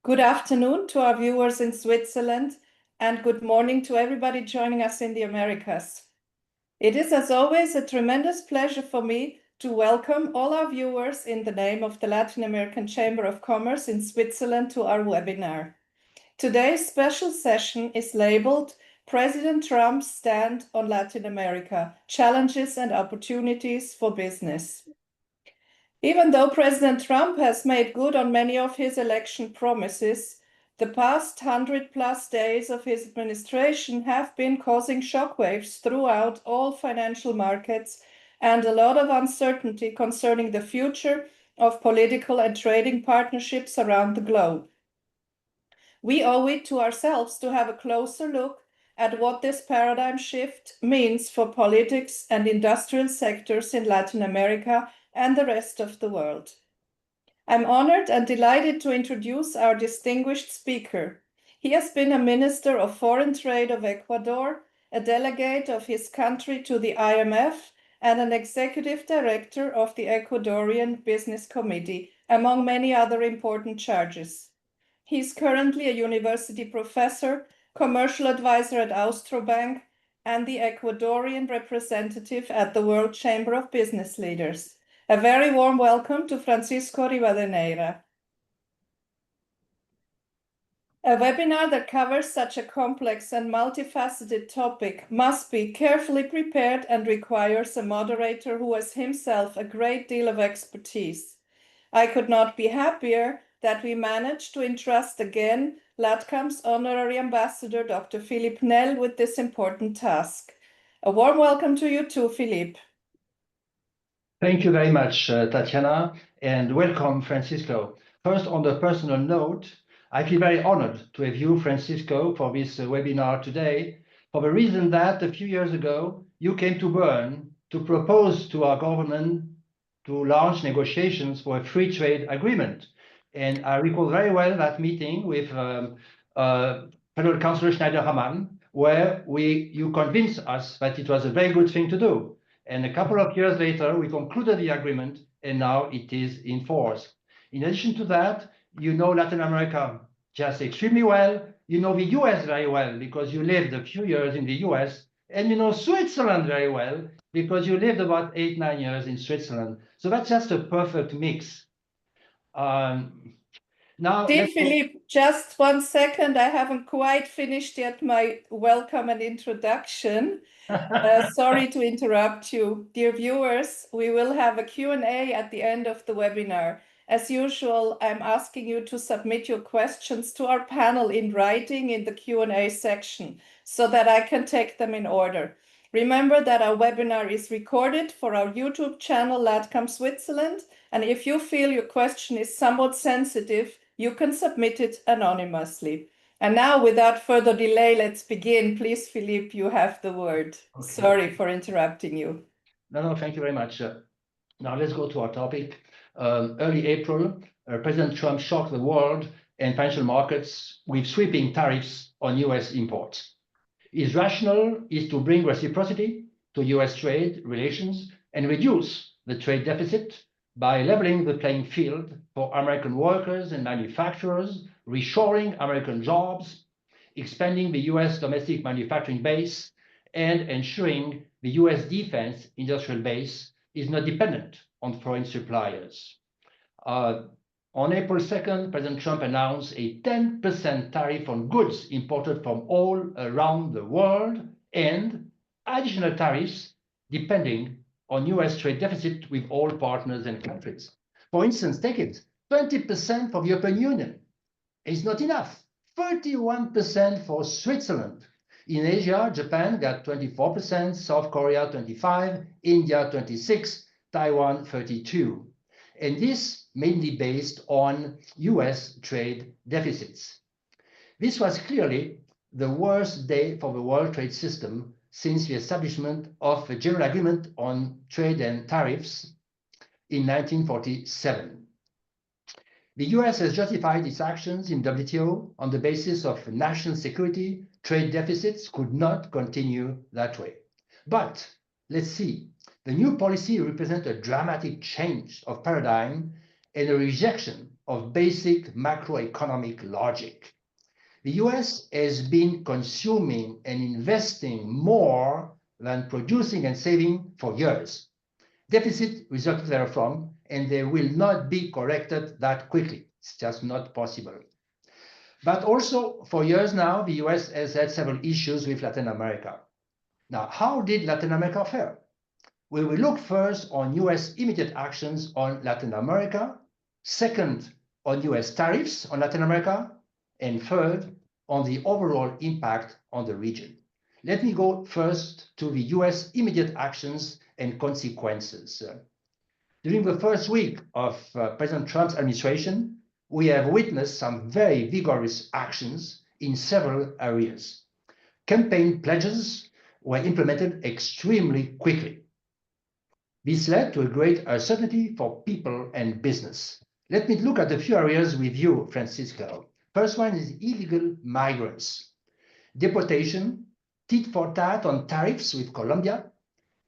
Good afternoon to our viewers in Switzerland, and good morning to everybody joining us in the Americas. It is, as always, a tremendous pleasure for me to welcome all our viewers in the name of the Latin American Chamber of Commerce in Switzerland to our webinar. Today's special session is labeled President Trump's Stand on Latin America, Challenges and Opportunities for Business. Even though President Trump has made good on many of his election promises, the past 100+ days of his administration have been causing shockwaves throughout all financial markets and a lot of uncertainty concerning the future of political and trading partnerships around the globe. We owe it to ourselves to have a closer look at what this paradigm shift means for politics and industrial sectors in Latin America and the rest of the world. I'm honored and delighted to introduce our distinguished speaker. He has been a Minister of Foreign Trade of Ecuador, a delegate of his country to the IMF, and an executive director of the Ecuadorian Business Committee, among many other important charges. He is currently a university professor, commercial advisor at Austrobank, and the Ecuadorian representative at the World Chamber of Business Leaders. A very warm welcome to Francisco Rivadeneira. A webinar that covers such a complex and multifaceted topic must be carefully prepared and requires a moderator who has himself a great deal of expertise. I could not be happier that we managed to entrust again LATCAM's Honorary Ambassador, Dr. Philippe Nel, with this important task. A warm welcome to you too, Philippe. Thank you very much, Tatiana, and welcome, Francisco. First, on a personal note, I feel very honored to have you, Francisco, for this webinar today, for the reason that a few years ago, you came to Bern to propose to our government to launch negotiations for a free trade agreement. And I recall very well that meeting with Federal Councillor Schneider-Hammann, where you convinced us that it was a very good thing to do. And a couple of years later, we concluded the agreement, and now it is in force. In addition to that, you know Latin America just extremely well. You know the US very well because you lived a few years in the US, and you know Switzerland very well because you lived about 8-9 years in Switzerland. So that's just a perfect mix. Now, dear Philippe, just 1 second. I haven't quite finished yet my welcome and introduction. Sorry to interrupt you. Dear viewers, we will have a Q&A at the end of the webinar. As usual, I'm asking you to submit your questions to our panel in writing in the Q&A section so that I can take them in order. Remember that our webinar is recorded for our YouTube channel, LATCAM Switzerland, and if you feel your question is somewhat sensitive, you can submit it anonymously. And now, without further delay, let's begin. Please, Philippe, you have the word. Okay. Sorry for interrupting you. No, thank you very much. Now, let's go to our topic. Early April, President Trump shocked the world and financial markets with sweeping tariffs on US imports. His rationale is to bring reciprocity to US trade relations and reduce the trade deficit by leveling the playing field for American workers and manufacturers, reshoring American jobs, expanding the US domestic manufacturing base, and ensuring the US defense industrial base is not dependent on foreign suppliers. On April 2nd, President Trump announced a 10% tariff on goods imported from all around the world and additional tariffs depending on US trade deficit with all partners and countries. For instance, take it, 20% for the European Union is not enough. 31% for Switzerland. In Asia, Japan got 24%, South Korea 25%, India 26%, Taiwan 32%. And this mainly based on US trade deficits. This was clearly the worst day for the world trade system since the establishment of a general agreement on trade and tariffs in 1947. The US has justified its actions in WTO on the basis of national security. Trade deficits could not continue that way. But let's see, the new policy represents a dramatic change of paradigm and a rejection of basic macroeconomic logic. The US has been consuming and investing more than producing and saving for years. Deficit resulted therefrom, and they will not be corrected that quickly. It's just not possible. But also, for years now, the US has had several issues with Latin America. Now, how did Latin America fare? We will look first on US immediate actions on Latin America, second, on US tariffs on Latin America, and third, on the overall impact on the region. Let me go first to the US immediate actions and consequences. During the first week of President Trump's administration, we have witnessed some very vigorous actions in several areas. Campaign pledges were implemented extremely quickly. This led to a great uncertainty for people and business. Let me look at a few areas with you, Francisco. First one is illegal migrants. Deportation, tit for tat on tariffs with Colombia,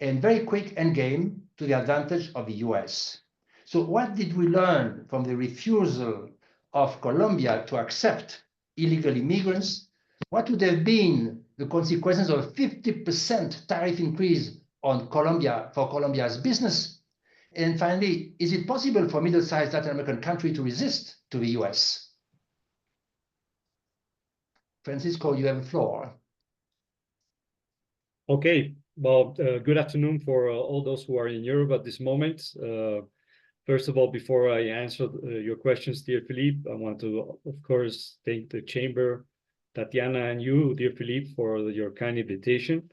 and very quick endgame to the advantage of the US. So what did we learn from the refusal of Colombia to accept illegal immigrants? What would have been the consequences of a 50% tariff increase on Colombia for Colombia's business? And finally, is it possible for middle-sized Latin American country to resist to the US? Francisco, you have the floor. Okay, well, good afternoon for all those who are in Europe at this moment. First of all, before I answer your questions, dear Philippe, I want to, of course, thank the Chamber, Tatiana, and you, dear Philippe, for your kind invitation.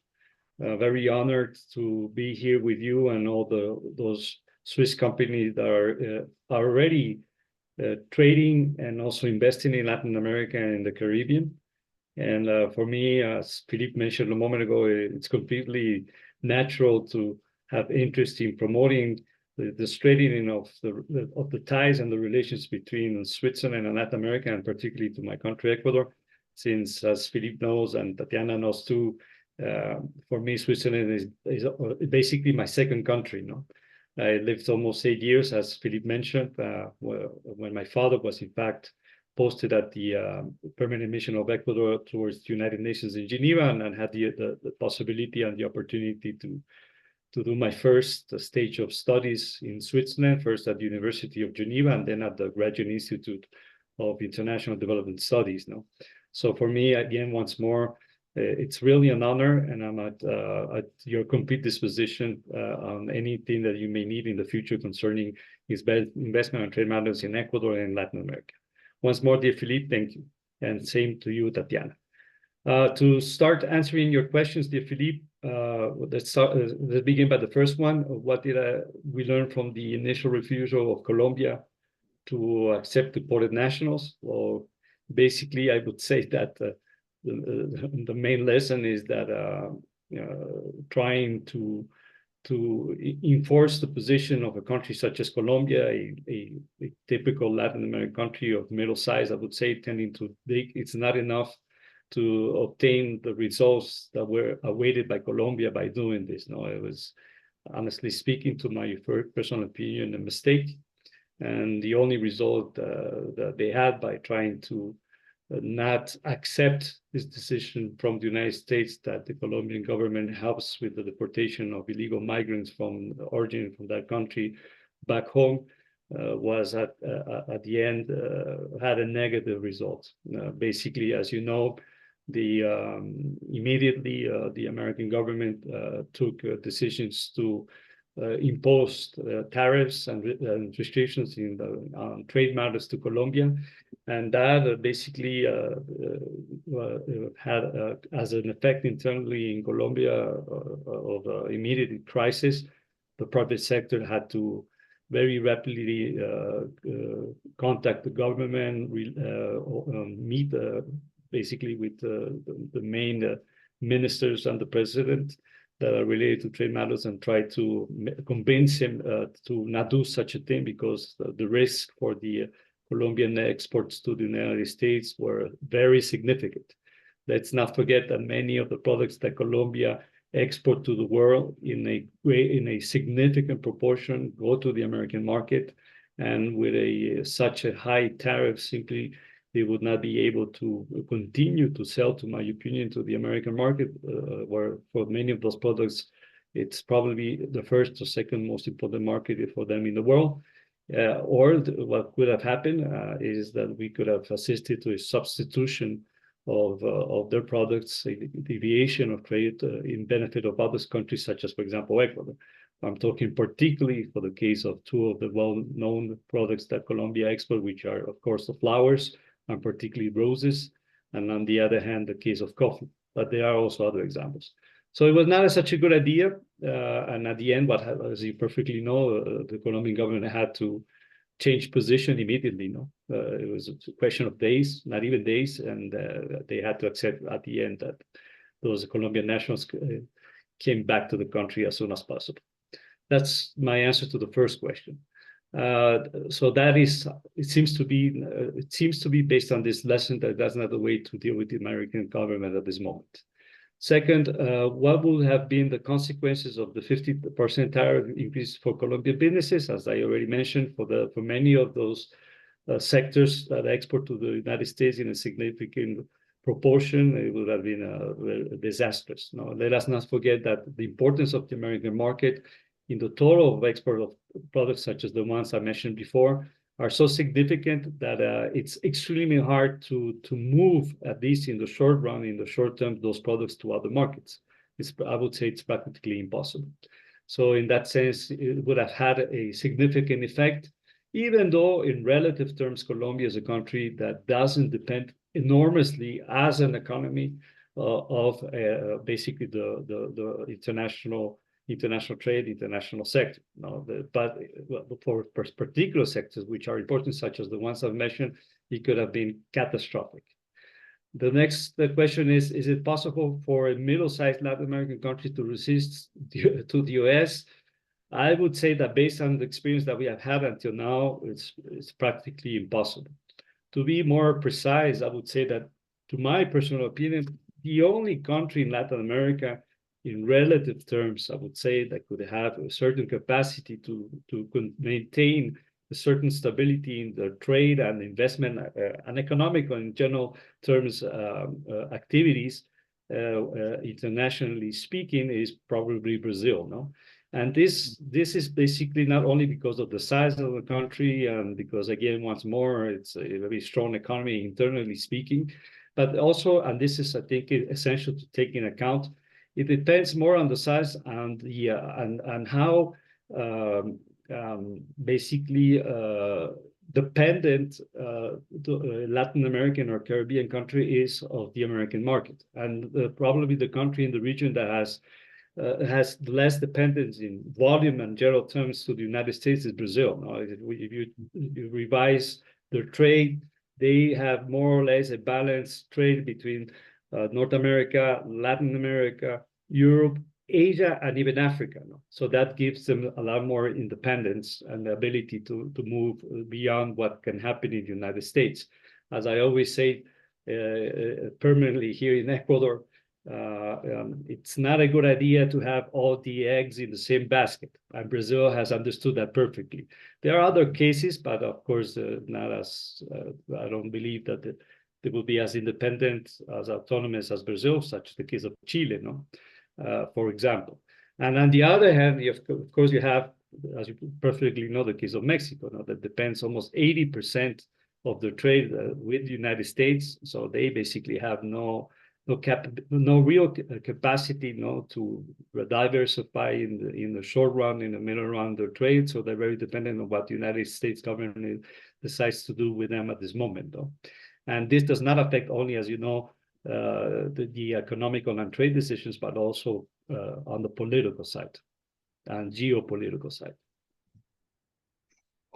Very honored to be here with you and all those Swiss companies that are already trading and also investing in Latin America and the Caribbean. And for me, as Philippe mentioned a moment ago, it's completely natural to have interest in promoting the straightening of the ties and the relations between Switzerland and Latin America, and particularly to my country, Ecuador, since, as Philippe knows and Tatiana knows too, for me, Switzerland is basically my second country. No? I lived almost 8 years, as Philippe mentioned, when my father was, in fact, posted at the permanent mission of Ecuador towards the United Nations in Geneva, and had the possibility and the opportunity to do my first stage of studies in Switzerland, first at the University of Geneva and then at the Graduate Institute of International Development Studies. No? So for me, again, once more, it's really an honor, and I'm at your complete disposition on anything that you may need in the future concerning investment and trade matters in Ecuador and Latin America. Once more, dear Philippe, thank you. And same to you, Tatiana. To start answering your questions, dear Philippe, let's begin by the first one. What did we learn from the initial refusal of Colombia to accept deported nationals? Well, basically, I would say that the main lesson is that trying to enforce the position of a country such as Colombia, a typical Latin American country of middle size, I would say, tending to big, it's not enough to obtain the results that were awaited by Colombia by doing this. No, it was, honestly speaking, to my personal opinion, a mistake. And the only result that they had by trying to not accept this decision from the United States that the Colombian government helps with the deportation of illegal migrants from origin from that country back home was at the end had a negative result. Basically, as you know, immediately the American government took decisions to impose tariffs and restrictions on trade matters to Colombia, and that basically had as an effect internally in Colombia of immediate crisis. The private sector had to very rapidly contact the government, meet basically with the main ministers and the president that are related to trade matters, and try to convince him to not do such a thing, because the risk for the Colombian exports to the United States were very significant. Let's not forget that many of the products that Colombia export to the world in a significant proportion go to the American market, And with such a high tariff, simply they would not be able to continue to sell, to my opinion, to the American market, where for many of those products, it's probably the first or second most important market for them in the world. Or what could have happened is that we could have assisted to a substitution of their products, a deviation of trade in benefit of other countries, such as, for example, Ecuador. I'm talking particularly for the case of two of the well-known products that Colombia exports, which are, of course, the flowers, and particularly roses, and on the other hand, the case of coffee. But there are also other examples. So it was not such a good idea. And at the end, as you perfectly know, the Colombian government had to change position immediately. It was a question of days, not even days, and they had to accept at the end that those Colombian nationals came back to the country as soon as possible. That's my answer to the first question. So that is, it seems to be based on this lesson that that's not the way to deal with the American government at this moment. Second, what would have been the consequences of the 50% tariff increase for Colombian businesses? As I already mentioned, for many of those sectors that export to the United States in a significant proportion, it would have been disastrous. Let us not forget that the importance of the American market in the total of export of products such as the ones I mentioned before are so significant that it's extremely hard to move, at least in the short run, in the short term, those products to other markets. I would say it's practically impossible. So in that sense, it would have had a significant effect, even though in relative terms, Colombia is a country that doesn't depend enormously as an economy of basically the international trade, international sector. But for particular sectors which are important, such as the ones I've mentioned, it could have been catastrophic. The next question is it possible for a middle-sized Latin American country to resist to the US? I would say that based on the experience that we have had until now, it's practically impossible. To be more precise, I would say that, to my personal opinion, the only country in Latin America, in relative terms, I would say, that could have a certain capacity to maintain a certain stability in the trade and investment and economic and in general terms activities, internationally speaking, is probably Brazil. And this is basically not only because of the size of the country and because, again, once more, it's a very strong economy internally speaking, but also, and this is, I think, essential to take into account, it depends more on the size and how basically dependent the Latin American or Caribbean country is of the American market. And probably the country in the region that has less dependence in volume and general terms to the United States is Brazil. If you revise their trade, they have more or less a balanced trade between North America, Latin America, Europe, Asia, and even Africa. So that gives them a lot more independence and the ability to move beyond what can happen in the United States. As I always say, permanently here in Ecuador, it's not a good idea to have all the eggs in the same basket. And Brazil has understood that perfectly. There are other cases, but of course, not as, I don't believe that they will be as independent, as autonomous as Brazil, such as the case of Chile, for example. And on the other hand, of course, you have, as you perfectly know, the case of Mexico, that depends almost 80% of the trade with the United States. So they basically have no real capacity to diversify in the short run, in the middle run, their trade. So they're very dependent on what the United States government decides to do with them at this moment, And this does not affect only, as you know, the economical and trade decisions, but also on the political side and geopolitical side.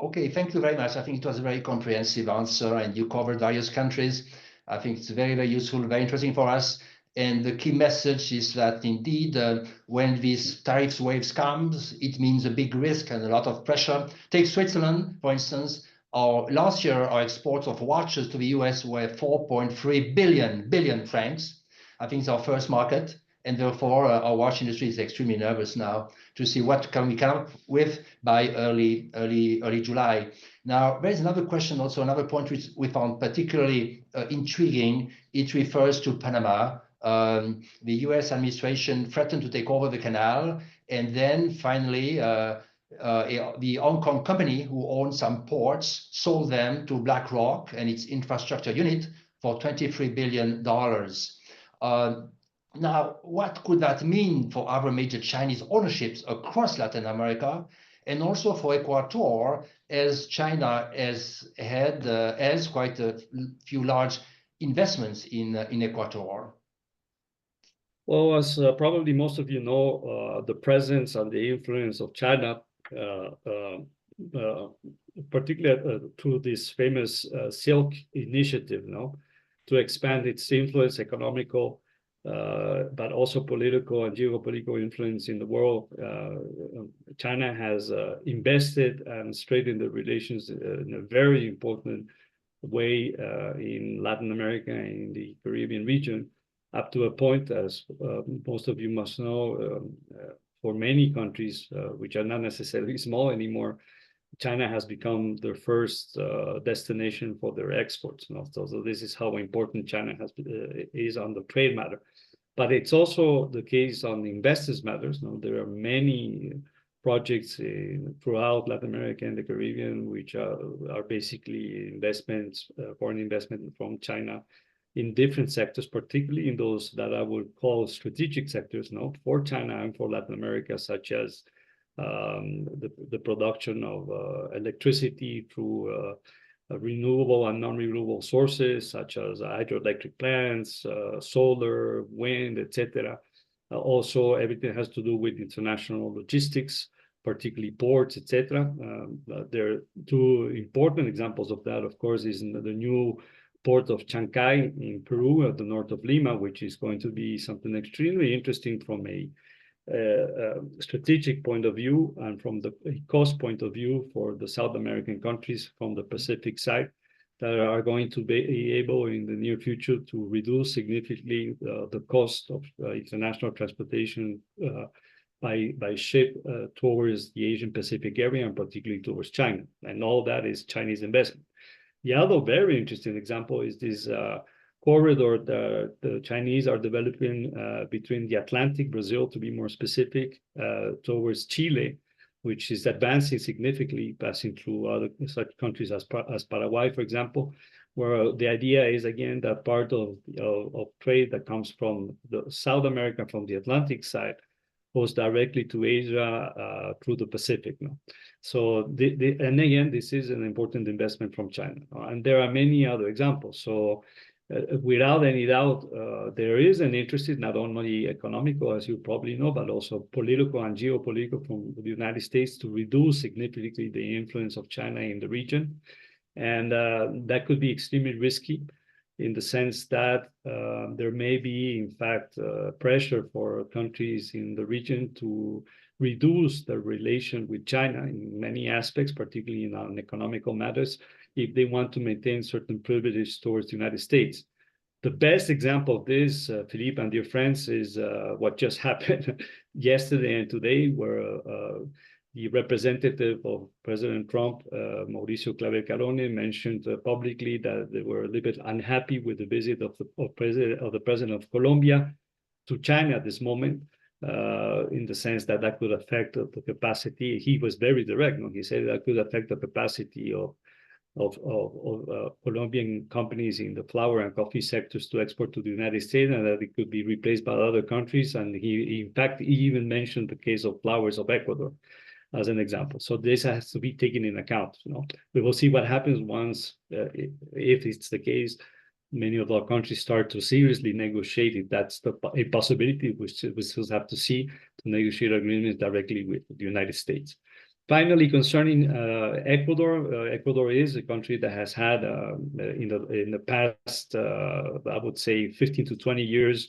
Okay, thank you very much. I think it was a very comprehensive answer, and you covered various countries. I think it's very, very useful, very interesting for us. And the key message is that indeed, when these tariffs waves comes, it means a big risk and a lot of pressure. Take Switzerland, for instance. Last year, our exports of watches to the US were 4.3 billion francs. I think it's our first market. and therefore our watch industry is extremely nervous now to see what can we come up with by early July. Now, there's another question, also another point which we found particularly intriguing. It refers to Panama. The US administration threatened to take over the canal, and then finally the Hong Kong company who owns some ports sold them to BlackRock and its infrastructure unit for $23 billion. Now, what could that mean for other major Chinese ownerships across Latin America, and also for Ecuador, as China has quite a few large investments in Ecuador? Well, as probably most of you know, the presence and the influence of China, particularly through this famous Silk Initiative, to expand its influence, economical, but also political and geopolitical influence in the world. China has invested and strengthened the relations in a very important way in Latin America and in the Caribbean region, up to a point, as most of you must know, for many countries, which are not necessarily small anymore, China has become their first destination for their exports. So this is how important China is on the trade matter. But it's also the case on the investors matters. There are many projects throughout Latin America and the Caribbean, which are basically investments, foreign investment from China in different sectors, particularly in those that I would call strategic sectors, for China and for Latin America, such as the production of electricity through renewable and non-renewable sources, such as hydroelectric plants, solar, wind, etc. Also, everything has to do with international logistics, particularly ports, etc. There are two important examples of that, of course, is the new port of Chancay in Peru at the north of Lima, which is going to be something extremely interesting from a strategic point of view and from the cost point of view for the South American countries from the Pacific side that are going to be able in the near future to reduce significantly the cost of international transportation by ship towards the Asian Pacific area and particularly towards China. And all that is Chinese investment. The other very interesting example is this corridor that the Chinese are developing between the Atlantic, Brazil to be more specific, towards Chile, which is advancing significantly, passing through other such countries as Paraguay, for example, where the idea is, again, that part of trade that comes from the South America, from the Atlantic side, goes directly to Asia through the Pacific. So, and again, this is an important investment from China. And there are many other examples. So, without any doubt, there is an interest, not only economical, as you probably know, but also political and geopolitical from the United States to reduce significantly the influence of China in the region. And that could be extremely risky in the sense that there may be, in fact, pressure for countries in the region to reduce their relation with China in many aspects, particularly in economical matters, if they want to maintain certain privileges towards the United States. The best example of this, Philippe and dear friends, is what just happened yesterday and today, where the representative of President Trump, Mauricio Clavel Carone, mentioned publicly that they were a little bit unhappy with the visit of the president of Colombia to China at this moment, in the sense that that could affect the capacity. He was very direct. He said that could affect the capacity of Colombian companies in the flower and coffee sectors to export to the United States, and that it could be replaced by other countries. And in fact, he even mentioned the case of flowers of Ecuador as an example. So this has to be taken in account. We will see what happens once, if it's the case, many of our countries start to seriously negotiate. If that's a possibility, we still have to see, to negotiate agreements directly with the United States. Finally, concerning Ecuador, Ecuador is a country that has had, in the past, I would say 15 to 20 years,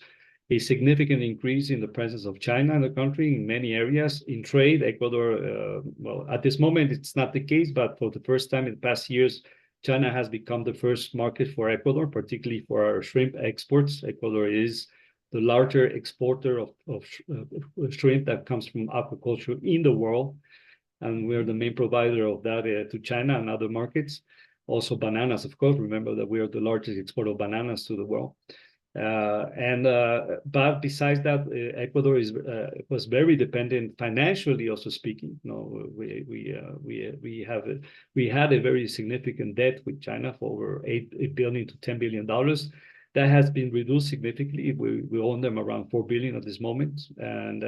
a significant increase in the presence of China in the country in many areas. In trade, Ecuador, well, at this moment, it's not the case, but for the first time in the past years, China has become the first market for Ecuador, particularly for our shrimp exports. Ecuador is the larger exporter of shrimp that comes from aquaculture in the world. And we're the main provider of that to China and other markets. Also bananas, of course. Remember that we are the largest exporter of bananas to the world. But besides that, Ecuador was very dependent financially, also speaking. You know, we had a very significant debt with China for over $8 billion to $10 billion. That has been reduced significantly. We own them around $4 billion at this moment, and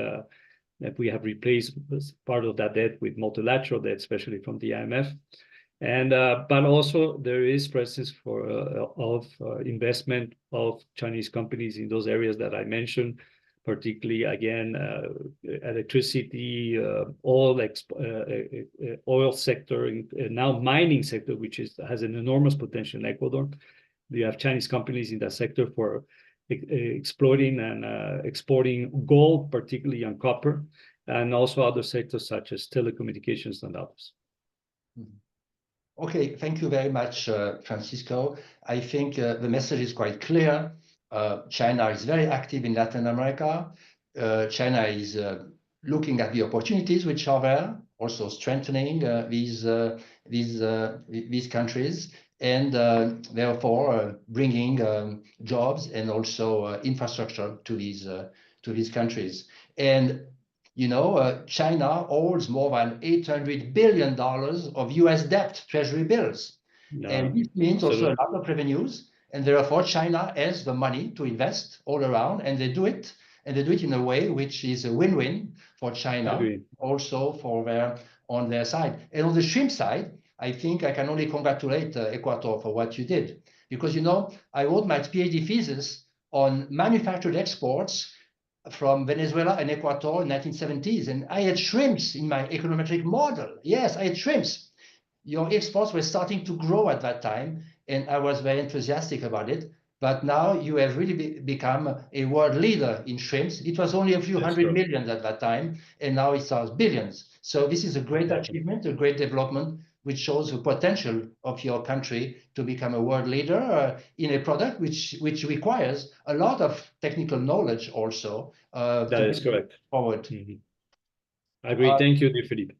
that we have replaced part of that debt with multilateral debt, especially from the IMF. And but also there is presence of investment of Chinese companies in those areas that I mentioned, particularly again electricity, oil sector, and now mining sector, which has an enormous potential in Ecuador. You have Chinese companies in that sector for exploiting and exporting gold, particularly on copper, and also other sectors such as telecommunications and others. Okay, thank you very much, Francisco. I think the message is quite clear. China is very active in Latin America. China is looking at the opportunities which are there, also strengthening these countries, and therefore bringing jobs and also infrastructure to these countries. And you know, China holds more than $800 billion of US debt, treasury bills. And this means also a lot of revenues. And therefore, China has the money to invest all around, and they do it. And they do it in a way which is a win-win for China, also on their side. And on the shrimp side, I think I can only congratulate Ecuador for what you did. Because, you know, I wrote my PhD thesis on manufactured exports from Venezuela and Ecuador in the 1970s. And I had shrimps in my econometric model. Yes, I had shrimps. Your exports were starting to grow at that time, and I was very enthusiastic about it. But now you have really become a world leader in shrimps. It was only a few hundred million at that time, and now it starts billions. So this is a great achievement, a great development, which shows the potential of your country to become a world leader in a product which requires a lot of technical knowledge also. That is correct. Forward. I agree. Thank you, dear Philippe.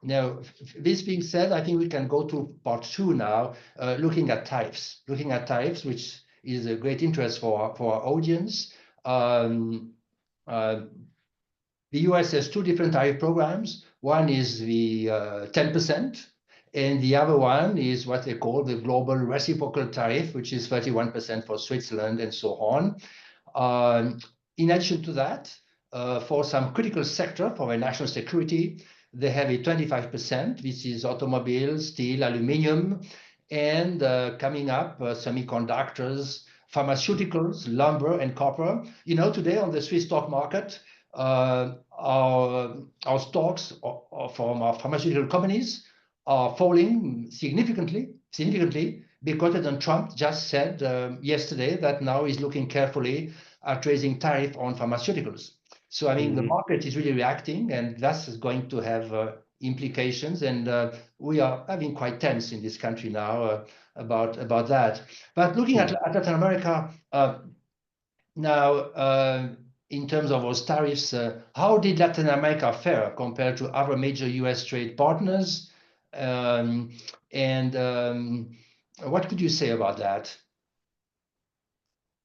Now, this being said, I think we can go to part 2 now, looking at tariffs, which is a great interest for our audience. The US has 2 different tariff programs. One is the 10%, and the other one is what they call the global reciprocal tariff, which is 31% for Switzerland and so on. In addition to that, for some critical sector for our national security, they have a 25%, which is automobiles, steel, aluminum, and coming up, semiconductors, pharmaceuticals, lumber, and copper. You know, today on the Swiss stock market, our stocks from our pharmaceutical companies are falling significantly, because President Trump just said yesterday that now he's looking carefully at raising tariff on pharmaceuticals. So, I mean, the market is really reacting, and that's going to have implications. And we are having quite tense in this country now about that. But looking at Latin America now, in terms of those tariffs, how did Latin America fare compared to other major US trade partners? What could you say about that?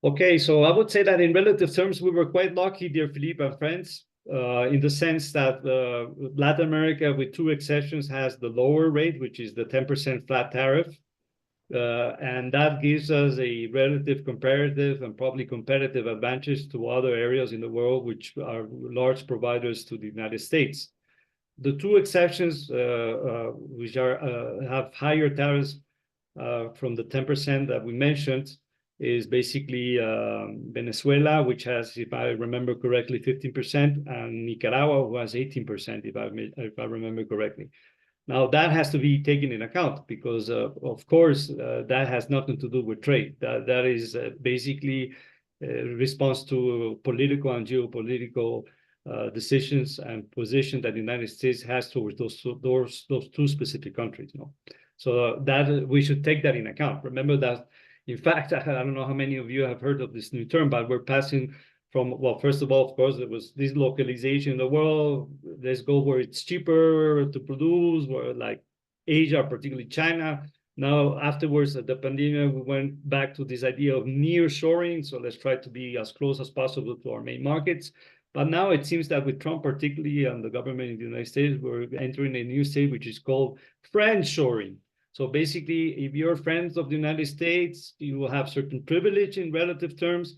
Okay, so I would say that in relative terms, we were quite lucky, dear Philippe and friends, in the sense that Latin America, with 2 exceptions, has the lower rate, which is the 10% flat tariff. And that gives us a relative comparative and probably competitive advantage to other areas in the world, which are large providers to the United States. The 2 exceptions, which have higher tariffs from the 10% that we mentioned, is basically Venezuela, which has, if I remember correctly, 15%, and Nicaragua, who has 18%, if I remember correctly. Now, that has to be taken in account because, of course, that has nothing to do with trade. That is basically a response to political and geopolitical decisions and position that the United States has towards those 2 specific countries. You know? So that we should take that in account. Remember that, in fact, I don't know how many of you have heard of this new term, but we're passing from, well, first of all, of course, there was this localization in the world. Let's go where it's cheaper to produce, where like Asia, particularly China. Now, afterwards, at the pandemic, we went back to this idea of near-shoring. So let's try to be as close as possible to our main markets. But now it seems that with Trump, particularly, and the government in the United States, we're entering a new stage, which is called friend-shoring. So basically, if you're friends of the United States, you will have certain privilege in relative terms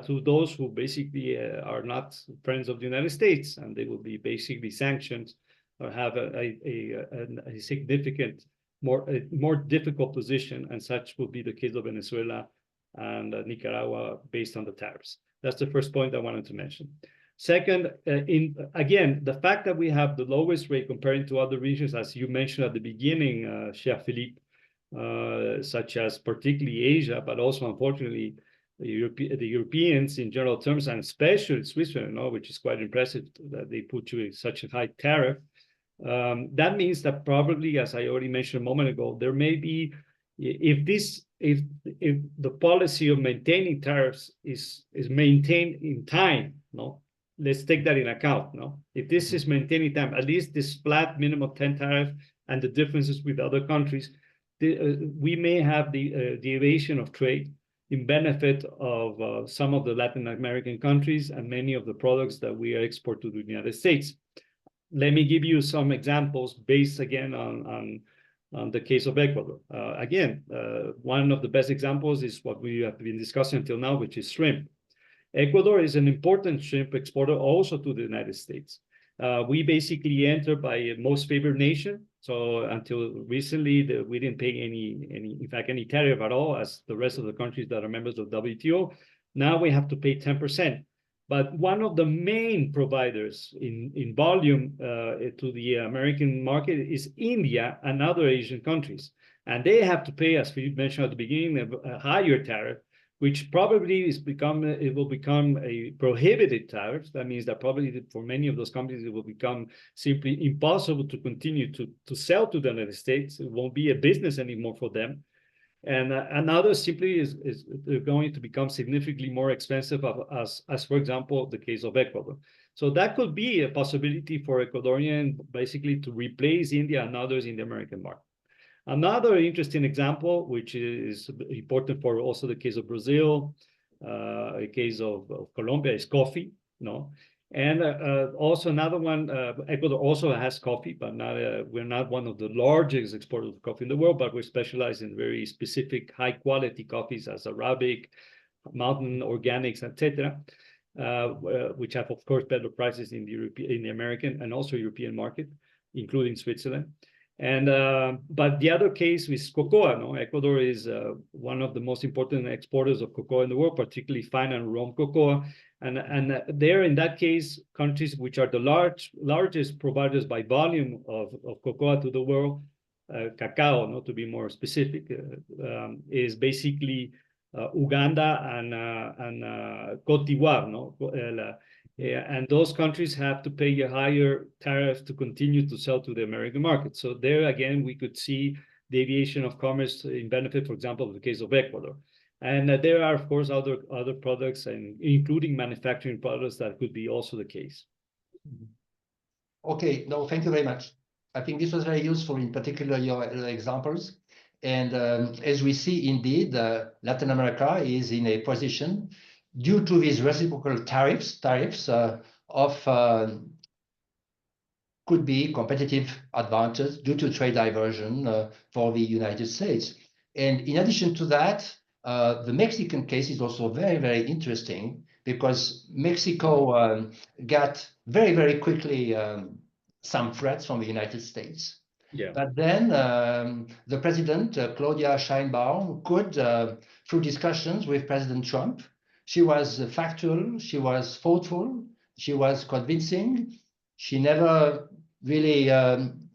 to those who basically are not friends of the United States, and they will be basically sanctioned or have a significant, more difficult position, and such will be the case of Venezuela and Nicaragua based on the tariffs. That's the first point I wanted to mention. Second, again, the fact that we have the lowest rate comparing to other regions, as you mentioned at the beginning, Cher Philippe, such as particularly Asia, but also unfortunately the Europeans in general terms, and especially Switzerland, which is quite impressive that they put you such a high tariff. That means that probably, as I already mentioned a moment ago, there may be, if the policy of maintaining tariffs is maintained in time, let's take that in account. If this is maintaining time, at least this flat minimum 10 tariff and the differences with other countries, we may have the deviation of trade in benefit of some of the Latin American countries and many of the products that we export to the United States. Let me give you some examples based again on the case of Ecuador. One of the best examples is what we have been discussing until now, which is shrimp. Ecuador is an important shrimp exporter also to the United States. We basically enter by most favored nation. So until recently, we didn't pay any tariff at all, as the rest of the countries that are members of WTO. Now we have to pay 10%. But one of the main providers in volume to the American market is India and other Asian countries. And they have to pay, as Philippe mentioned at the beginning, a higher tariff, which probably will become a prohibited tariff. That means that probably for many of those companies, it will become simply impossible to continue to sell to the United States. It won't be a business anymore for them. And another simply is going to become significantly more expensive, as for example, the case of Ecuador. So that could be a possibility for Ecuadorian basically to replace India and others in the American market. Another interesting example, which is important for also the case of Brazil, a case of Colombia, is coffee, And also another one, Ecuador also has coffee, but we're not one of the largest exporters of coffee in the world, but we're specialized in very specific high quality coffees as Arabic, mountain organics, etc., which have of course better prices in the American and also European market, including Switzerland. And but the other case is cocoa. Ecuador is one of the most important exporters of cocoa in the world, particularly fine and raw cocoa. And there, in that case, countries which are the largest providers by volume of cocoa to the world, cacao, to be more specific, is basically Uganda and Cote d'Ivoire. And those countries have to pay a higher tariff to continue to sell to the American market. So there again, we could see deviation of commerce in benefit, for example, in the case of Ecuador. And there are, of course, other products, and including manufacturing products, that could be also the case. Okay, no, thank you very much. I think this was very useful, in particular your examples. And as we see, indeed, Latin America is in a position, due to these reciprocal tariffs could be competitive advantage due to trade diversion for the United States. And in addition to that, the Mexican case is also very, very interesting, because Mexico got very, very quickly some threats from the United States. Yeah. But then the president, Claudia Sheinbaum, could, through discussions with President Trump, she was factual, she was thoughtful, she was convincing. She never really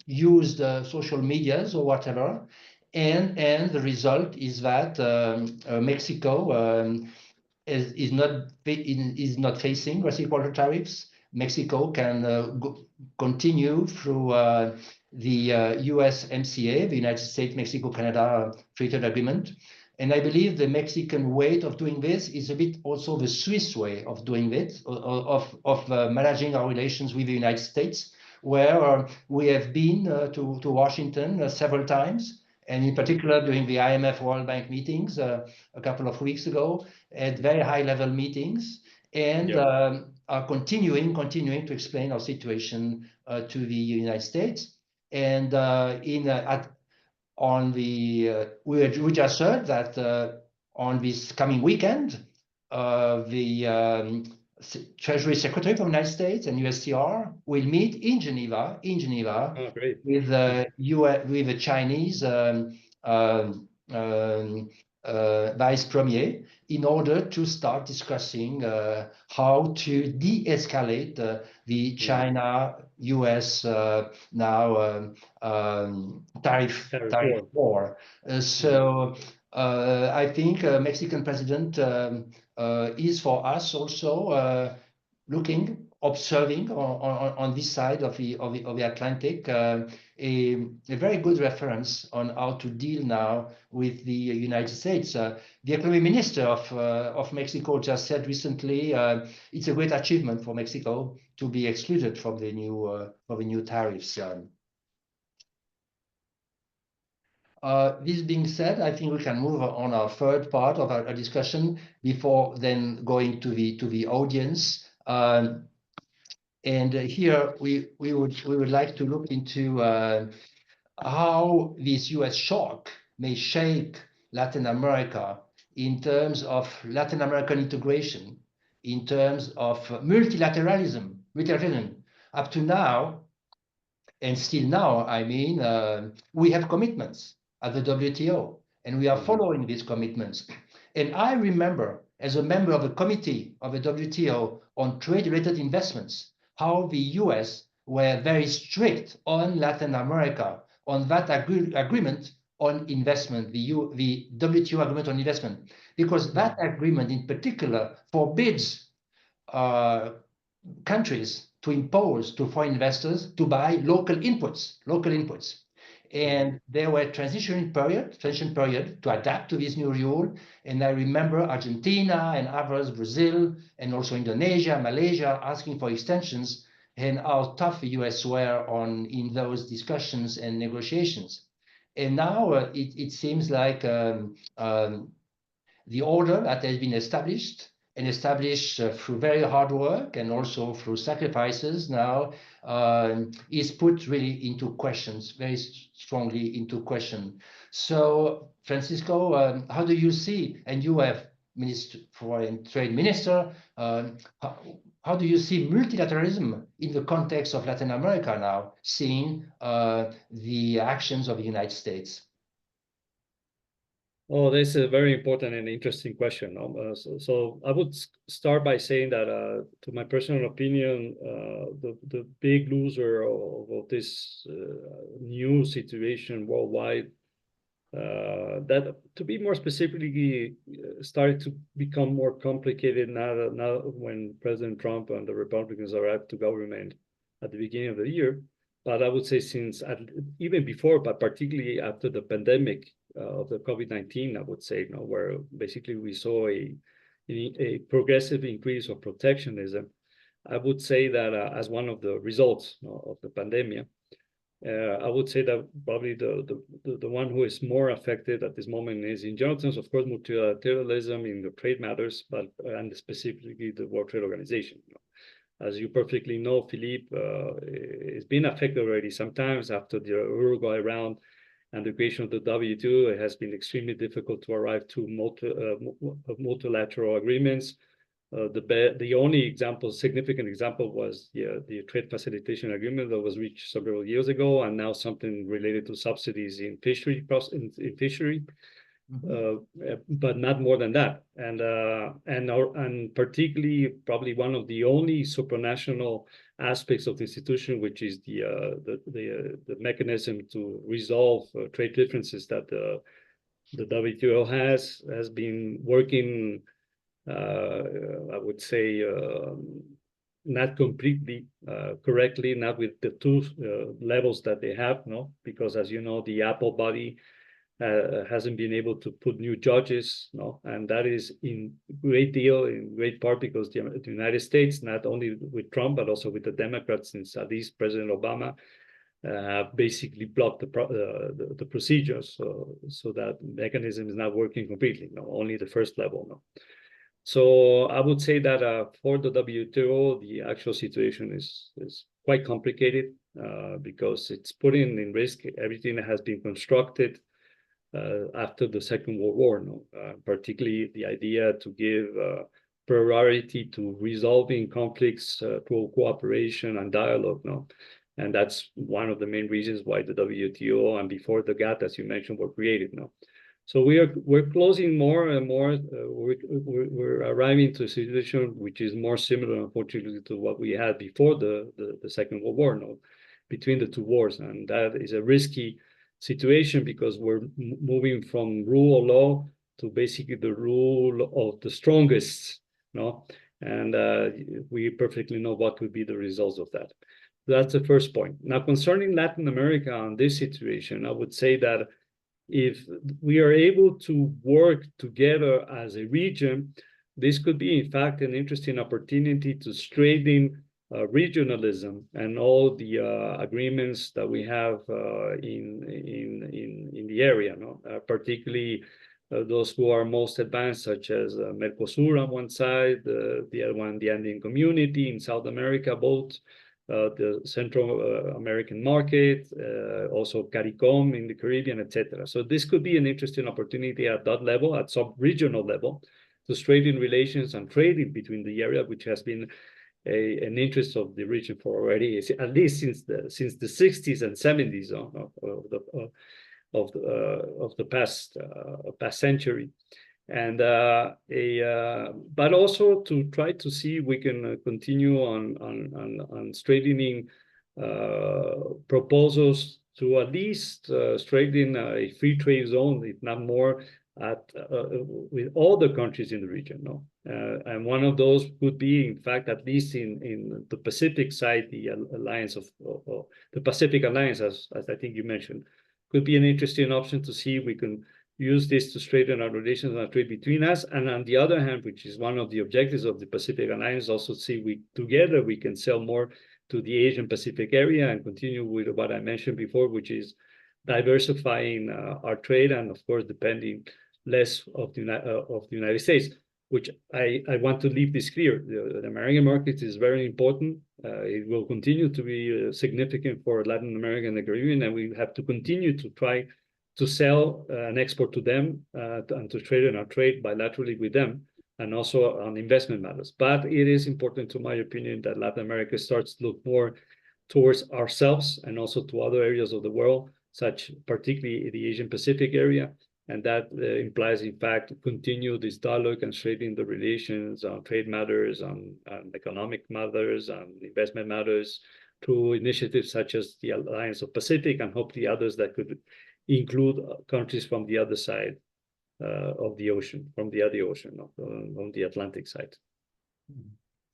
used social medias or whatever. And the result is that Mexico is not facing reciprocal tariffs. Mexico can continue through the USMCA, the United States-Mexico-Canada Free Trade Agreement, And I believe the Mexican way of doing this is a bit also the Swiss way of doing it, of managing our relations with the United States, where we have been to Washington several times, and in particular during the IMF World Bank meetings a couple of weeks ago, at very high-level meetings, and are continuing to explain our situation to the United States. And we just heard that on this coming weekend, the Treasury Secretary from the United States and USTR will meet in Geneva with the Chinese Vice Premier in order to start discussing how to de-escalate the China-US tariff war. So I think Mexican president is for us also observing on this side of the Atlantic a very good reference on how to deal now with the United States. The economic minister of Mexico just said recently it's a great achievement for Mexico to be excluded from the new tariffs. This being said, I think we can move on our third part of our discussion before then going to the audience. And here we would like to look into how this US shock may shape Latin America in terms of Latin American integration, in terms of multilateralism. Up to now, and still now, I mean, we have commitments at the WTO, and we are following these commitments. And I remember, as a member of the committee of the WTO on trade-related investments, how the US were very strict on Latin America, on that agreement on investment, the WTO agreement on investment, because that agreement in particular forbids countries to impose to foreign investors to buy local inputs. And there were transition period to adapt to this new rule. And I remember Argentina and others, Brazil, and also Indonesia, Malaysia, asking for extensions, and how tough the US were in those discussions and negotiations. And now it seems like the order that has been established through very hard work and also through sacrifices now is put really into questions, very strongly into question. So, Francisco, how do you see, and you have Foreign Trade Minister, how do you see multilateralism in the context of Latin America now, seeing the actions of the United States? Oh, this is a very important and interesting question. So I would start by saying that, to my personal opinion, the big loser of this new situation worldwide, that, to be more specifically, started to become more complicated now when President Trump and the Republicans arrived to government at the beginning of the year. But I would say since even before, but particularly after the pandemic of the COVID-19, I would say, where basically we saw a progressive increase of protectionism. I would say that as one of the results of the pandemic, I would say that probably the one who is more affected at this moment is, in general terms, of course, multilateralism in the trade matters, and specifically the World Trade Organization. As you perfectly know, Philippe, it's been affected already sometimes after the Uruguay round and the creation of the WTO. It has been extremely difficult to arrive to multilateral agreements. The only significant example was the trade facilitation agreement that was reached several years ago, and now something related to subsidies in fishery. But not more than that, and particularly probably one of the only supranational aspects of the institution, which is the mechanism to resolve trade differences that the WTO has been working. I would say not completely correctly, not with the two levels that they have, because as you know, the Apple body hasn't been able to put new judges, no, and that is in great part because the United States, not only with Trump but also with the Democrats, since at least President Obama, basically blocked the procedures, so that mechanism is not working completely. No, only the first level. No, so I would say that for the WTO, the actual situation is quite complicated because it's putting in risk everything that has been constructed after the Second World War. No, particularly the idea to give priority to resolving conflicts through cooperation and dialogue. No. And that's one of the main reasons why the WTO and before the GATT, as you mentioned, were created. No, so we're closing more and more. We're arriving to a situation which is more similar, unfortunately, to what we had before the Second World War. No, between the two wars, and that is a risky situation because we're moving from rule of law to basically the rule of the strongest. No, and we perfectly know what would be the results of that. That's the first point. Now, concerning Latin America on this situation, I would say that if we are able to work together as a region, this could be, in fact, an interesting opportunity to strengthen regionalism and all the agreements that we have in the area, no? Particularly those who are most advanced, such as Mercosur on one side, the other one, the Andean Community in South America, both. The Central American market, also CARICOM in the Caribbean, etc. So this could be an interesting opportunity at that level, at sub-regional level, to strengthen relations and trading between the area, which has been an interest of the region for already, at least since the 60s and 70s of the past century. And but also to try to see if we can continue on strengthening proposals to at least strengthen a free trade zone, if not more, with all the countries in the region. No, and one of those could be, in fact, at least in the Pacific side, the alliance of the Pacific Alliance, as I think you mentioned, could be an interesting option to see if we can use this to strengthen our relations and trade between us. And on the other hand, which is one of the objectives of the Pacific Alliance, also see together we can sell more to the Asian Pacific area and continue with what I mentioned before, which is diversifying our trade and, of course, depending less of the United States, which I want to leave this clear. The American market is very important. It will continue to be significant for Latin America and the Caribbean, and we have to continue to try to sell and export to them and to trade in our trade bilaterally with them, and also on investment matters. But it is important, to my opinion, that Latin America starts to look more towards ourselves and also to other areas of the world, such particularly the Asian Pacific area. And that implies, in fact, continue this dialogue and strengthening the relations on trade matters, on economic matters, on investment matters, through initiatives such as the Alliance of Pacific and hopefully others that could include countries from the other side of the ocean, from the other ocean, on the Atlantic side.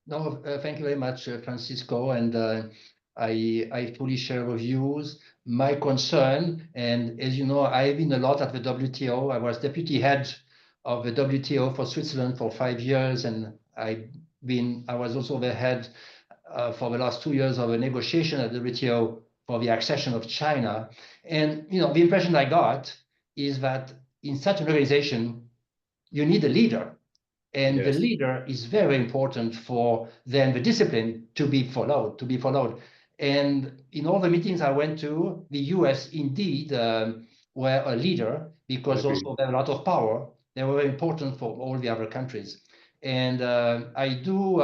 No, thank you very much, Francisco. And I fully share your views. My concern, and as you know, I've been a lot at the WTO. I was deputy head of the WTO for Switzerland for 5 years, and I was also the head for the last 2 years of a negotiation at the WTO for the accession of China. And the impression I got is that in such an organization, you need a leader. And yes, the leader is very important for then the discipline to be followed. And in all the meetings I went to, the US indeed were a leader because also they have a lot of power. They were very important for all the other countries. And I do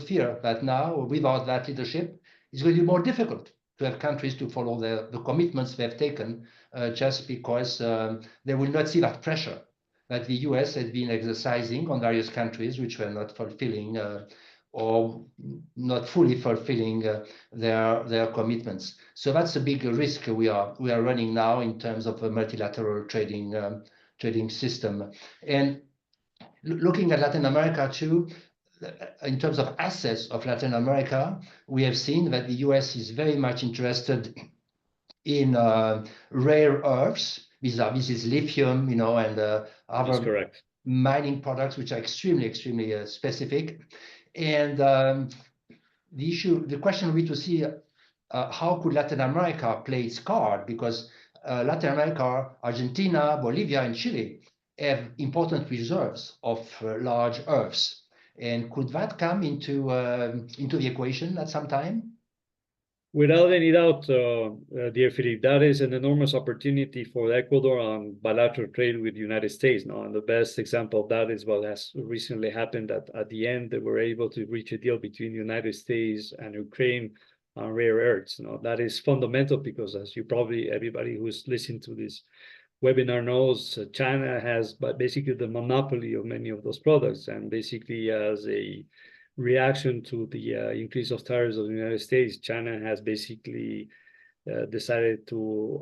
fear that now, without that leadership, it's going to be more difficult to have countries to follow the commitments they've taken just because they will not see that pressure that the US has been exercising on various countries which were not fulfilling or not fully fulfilling their commitments. So that's a big risk we are running now in terms of a multilateral trading system. And looking at Latin America too, in terms of assets of Latin America, we have seen that the US is very much interested in rare earths, This is lithium, and That's other correct. mining products, which are extremely specific. And the question will be to see how could Latin America play its card, because Latin America, Argentina, Bolivia, and Chile have important reserves of large earths. And could that come into the equation at some time? Without any doubt, dear Philippe, that is an enormous opportunity for Ecuador on bilateral trade with the United States. Now, and the best example of that is what has recently happened at the end, they were able to reach a deal between the United States and Ukraine on rare earths. Now, that is fundamental because, as you probably, everybody who's listening to this webinar knows, China has basically the monopoly of many of those products, and basically as a reaction to the increase of tariffs of the United States, China has basically decided to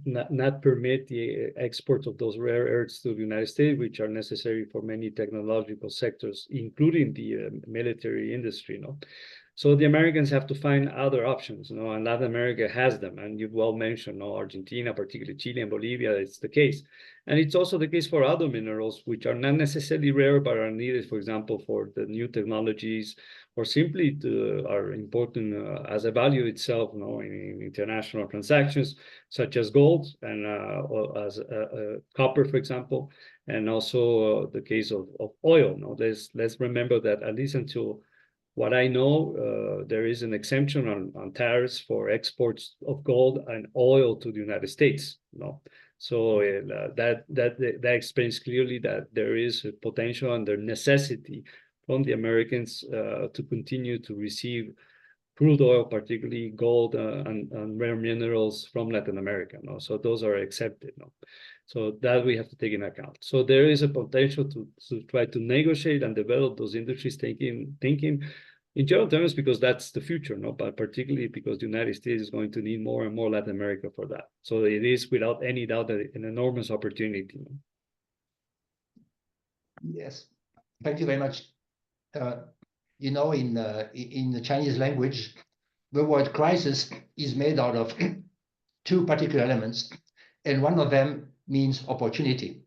not permit the export of those rare earths to the United States, which are necessary for many technological sectors, including the military industry. So the Americans have to find other options, and Latin America has them. And you well mentioned, Argentina, particularly Chile and Bolivia, it's the case. And it's also the case for other minerals, which are not necessarily rare, but are needed, for example, for the new technologies, or simply are important as a value itself, in international transactions, such as gold and or as copper, for example, and also the case of oil. Let's remember that at least until what I know, there is an exemption on tariffs for exports of gold and oil to the United States. So that explains clearly that there is a potential and the necessity from the Americans to continue to receive crude oil, particularly gold and rare minerals from Latin America. So those are accepted. So that we have to take into account. So there is a potential to try to negotiate and develop those industries thinking in general terms, because that's the future, but particularly because the United States is going to need more and more Latin America for that. So it is without any doubt an enormous opportunity. Yes, thank you very much. In the Chinese language, the word crisis is made out of two particular elements, and one of them means opportunity.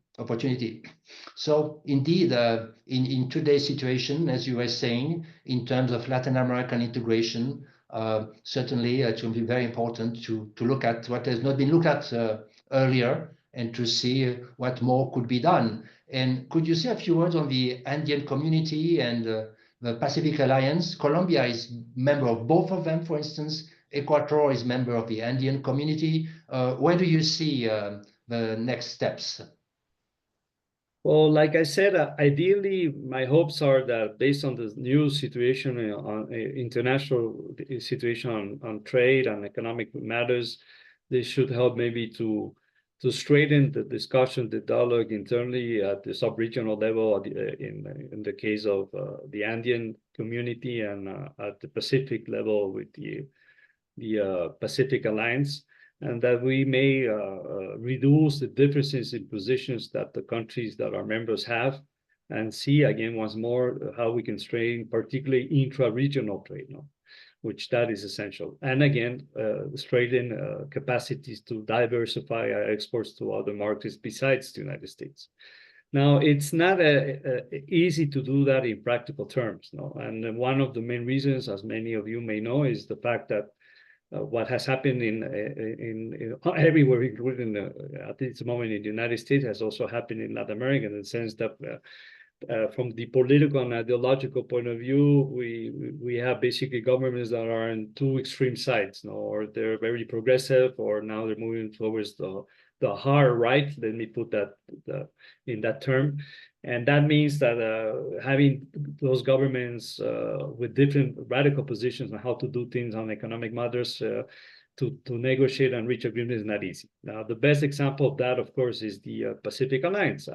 So indeed, in today's situation, as you were saying, in terms of Latin American integration, certainly it will be very important to look at what has not been looked at earlier, and to see what more could be done. And could you say a few words on the Andean Community and the Pacific Alliance? Colombia is member of both of them, for instance. Ecuador is member of the Andean Community. Where do you see the next steps? Well, like I said, ideally, my hopes are that based on the new situation on international situation on trade and economic matters, this should help maybe to straighten the discussion, the dialogue internally at the sub-regional level, in the case of the Andean Community, and at the Pacific level with the Pacific Alliance, and that we may reduce the differences in positions that the countries that are members have, and see again once more how we can strengthen particularly intra-regional trade, which that is essential. And again, strengthen capacities to diversify our exports to other markets besides the United States. Now, it's not easy to do that in practical terms, and one of the main reasons, as many of you may know, is the fact that what has happened in everywhere, including at this moment in the United States, has also happened in Latin America, in the sense that from the political and ideological point of view, we have basically governments that are on two extreme sides, or they're very progressive, or now they're moving towards the hard right. Let me put that in that term. And that means that having those governments with different radical positions on how to do things on economic matters to negotiate and reach agreement is not easy. Now, the best example of that, of course, is the Pacific Alliance.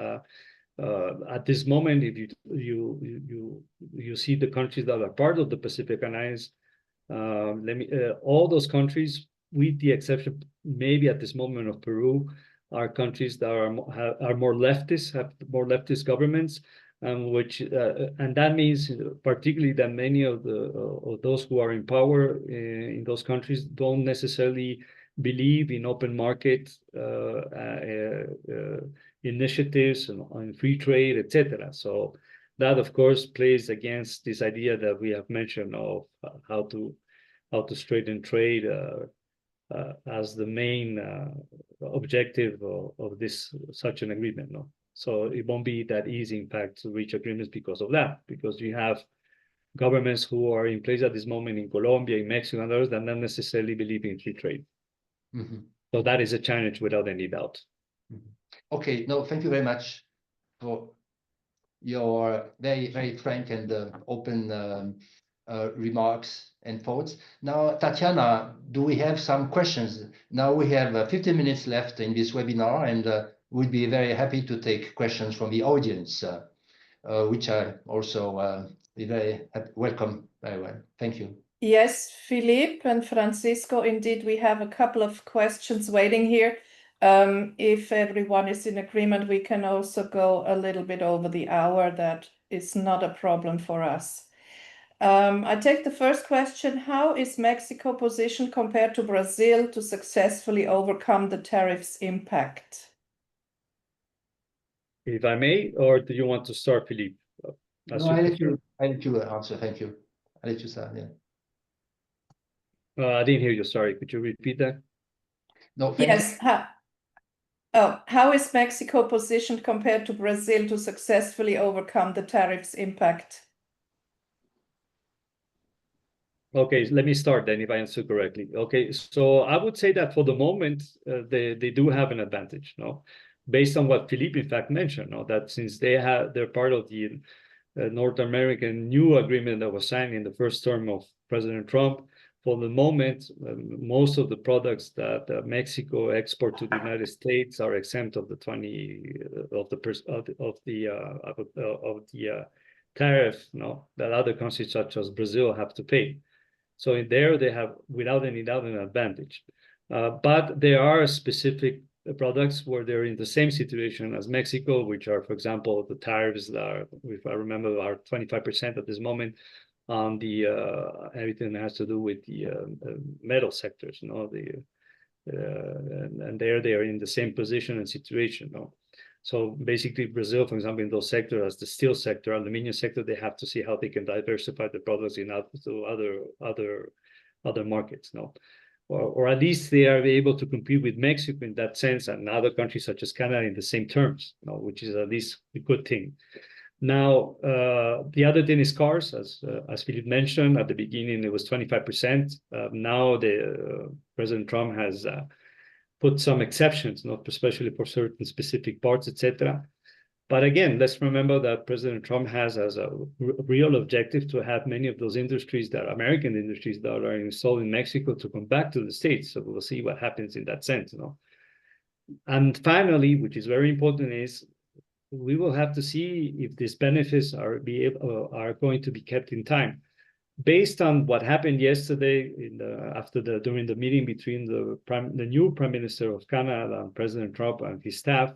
At this moment, if you see the countries that are part of the Pacific Alliance, all those countries, with the exception maybe at this moment of Peru, are countries that are more leftist, have more leftist governments, and that means particularly that many of those who are in power in those countries don't necessarily believe in open market initiatives and free trade, etc. So that, of course, plays against this idea that we have mentioned of how to straighten trade as the main objective of this such an agreement. No, so it won't be that easy, in fact, to reach agreements because of that, because you have governments who are in place at this moment in Colombia, in Mexico, and others that not necessarily believe in free trade. So that is a challenge without any doubt. Okay, no, thank you very much for your very, very frank and open remarks and thoughts. Now, Tatiana, do we have some questions? Now we have 15 minutes left in this webinar, and we'd be very happy to take questions from the audience, which I also be very welcome. Very well. Thank you. Yes, Philippe and Francisco, indeed, we have a couple of questions waiting here. If everyone is in agreement, we can also go a little bit over the hour. That is not a problem for us. I take the first question. How is Mexico positioned compared to Brazil to successfully overcome the tariffs impact? If I may, or do you want to start, Philippe? No, I let you answer. Thank you. I let you start, yeah. I didn't hear you, sorry. Could you repeat that? No, yes. How is Mexico positioned compared to Brazil to successfully overcome the tariffs impact? Okay, let me start then if I answer correctly. Okay, so I would say that for the moment, they do have an advantage, no? Based on what Philippe in fact mentioned, no? That since they're part of the North American new agreement that was signed in the first term of President Trump, for the moment, most of the products that Mexico export to the United States are exempt of the tariff, no, that other countries such as Brazil have to pay. So in there, they have, without any doubt, an advantage. But there are specific products where they're in the same situation as Mexico, which are, for example, the tariffs that are, if I remember, are 25% at this moment on the everything that has to do with the metal sectors, you know, and there they are in the same position and situation, you know. So basically, Brazil, for example, in those sectors, as the steel sector, aluminum sector, they have to see how they can diversify the products in other markets, no, or at least they are able to compete with Mexico in that sense, and other countries such as Canada in the same terms, no, which is at least a good thing. Now, the other thing is cars, as Philippe mentioned at the beginning, it was 25%. Now, President Trump has put some exceptions, not especially for certain specific parts, etc. But again, let's remember that President Trump has as a real objective to have many of those industries, that American industries that are installed in Mexico, to come back to the States. So we'll see what happens in that sense, you know. And finally, which is very important, is we will have to see if these benefits are going to be kept in time. Based on what happened yesterday during the meeting between the new Prime Minister of Canada and President Trump and his staff,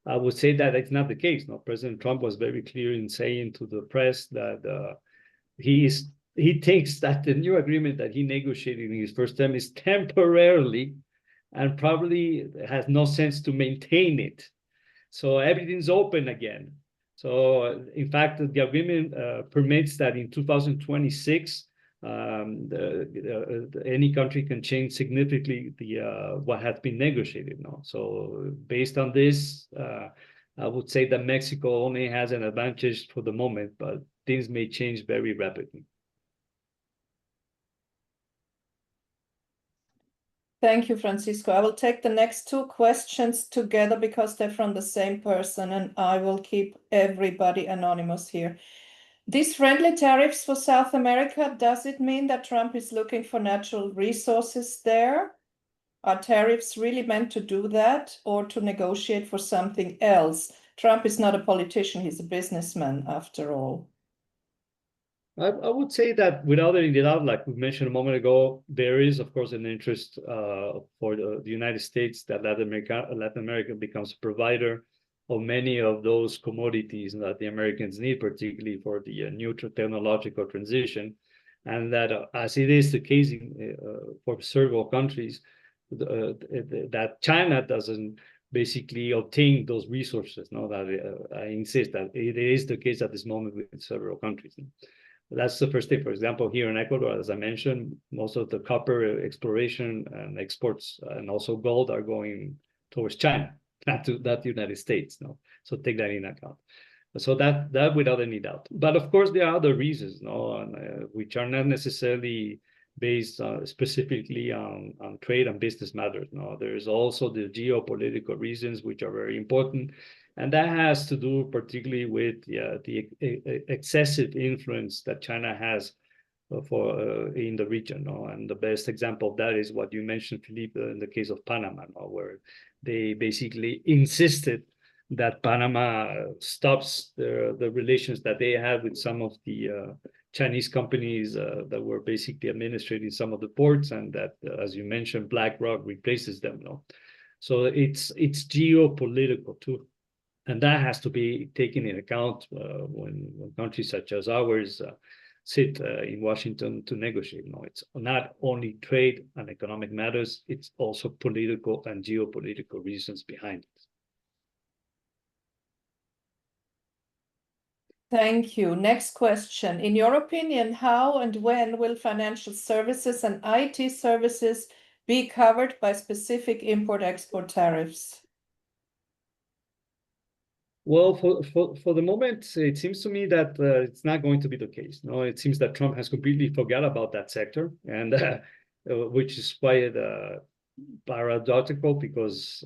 I would say that it's not the case. No, President Trump was very clear in saying to the press that he thinks that the new agreement that he negotiated in his first term is temporarily, and probably has no sense to maintain it. So everything's open again. So in fact, the agreement permits that in 2026, any country can change significantly what has been negotiated now. So based on this, I would say that Mexico only has an advantage for the moment, but things may change very rapidly. Thank you, Francisco. I will take the next two questions together because they're from the same person, and I will keep everybody anonymous here. These friendly tariffs for South America, does it mean that Trump is looking for natural resources there? Are tariffs really meant to do that, or to negotiate for something else? Trump is not a politician, he's a businessman after all. I would say that without any doubt, like we mentioned a moment ago, there is, of course, an interest for the United States that Latin America becomes a provider of many of those commodities that the Americans need, particularly for the new technological transition. And that, as it is the case for several countries, that China doesn't basically obtain those resources. No, that I insist that it is the case at this moment with several countries. That's the first thing. For example, here in Ecuador, as I mentioned, most of the copper exploration and exports and also gold are going towards China, not to the United States. No, so take that in account. So that without any doubt. But of course, there are other reasons, no, which are not necessarily based specifically on trade and business matters. No, there's also the geopolitical reasons which are very important, and that has to do particularly with the excessive influence that China has in the region. No? And the best example of that is what you mentioned, Philippe, in the case of Panama, no? Where they basically insisted that Panama stops the relations that they had with some of the Chinese companies that were basically administrating some of the ports, and that, as you mentioned, BlackRock replaces them. No, so it's geopolitical too, and that has to be taken in account when countries such as ours sit in Washington to negotiate. No, it's not only trade and economic matters; it's also political and geopolitical reasons behind it. Thank you. Next question. In your opinion, how and when will financial services and IT services be covered by specific import-export tariffs? Well, for the moment, it seems to me that it's not going to be the case. No, it seems that Trump has completely forgot about that sector, and which is quite paradoxical, because